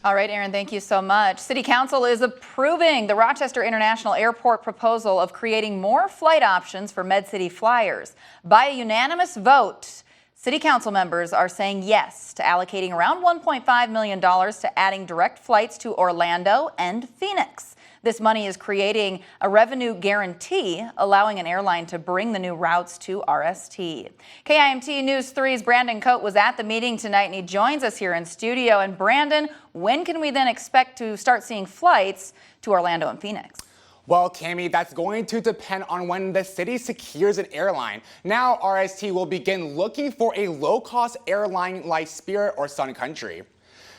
All right, Aaron, thank you so much. City Council is approving the Rochester International Airport proposal of creating more flight options for MedCity flyers. By a unanimous vote, City Council members are saying yes to allocating around $1.5 million to adding direct flights to Orlando and Phoenix. This money is creating a revenue guarantee, allowing an airline to bring the new routes to RST. KIMT News 3's Brandon Cote was at the meeting tonight, and he joins us here in studio. And Brandon, when can we then expect to start seeing flights to Orlando and Phoenix? Well, Cami, that's going to depend on when the city secures an airline. Now, RST will begin looking for a low-cost airline like Spirit or Sun Country.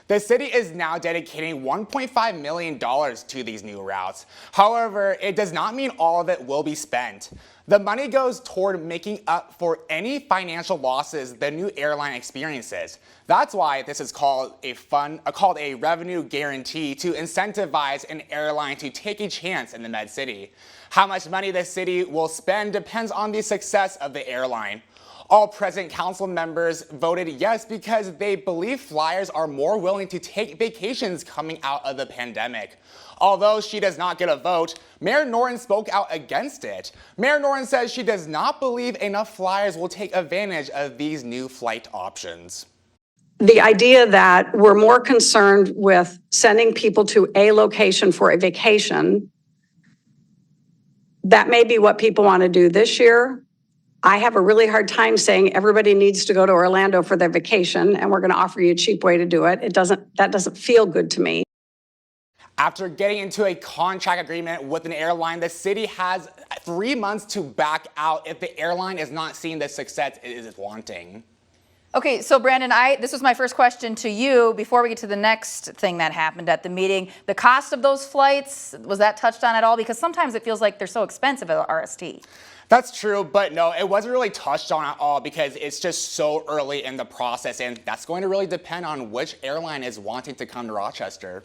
The city is now dedicating $1.5 million to these new routes. However, it does not mean all of it will be spent. The money goes toward making up for any financial losses the new airline experiences. That's why this is called a revenue guarantee, to incentivize an airline to take a chance in the Med City. How much money the city will spend depends on the success of the airline. All present council members voted yes because they believe flyers are more willing to take vacations coming out of the pandemic. Although she does not get a vote, Mayor Norton spoke out against it. Mayor Norton says she does not believe enough flyers will take advantage of these new flight options. The idea that we're more concerned with sending people to a location for a vacation, that may be what people want to do this year. I have a really hard time saying everybody needs to go to Orlando for their vacation and we're going to offer you a cheap way to do it. That doesn't feel good to me. After getting into a contract agreement with an airline, the city has 3 months to back out if the airline is not seeing the success it is wanting. Okay, so Brandon, this was my first question to you before we get to the next thing that happened at the meeting. The cost of those flights, was that touched on at all? Because sometimes it feels like they're so expensive at RST. That's true, but no, it wasn't really touched on at all because it's just so early in the process, and that's going to really depend on which airline is wanting to come to Rochester.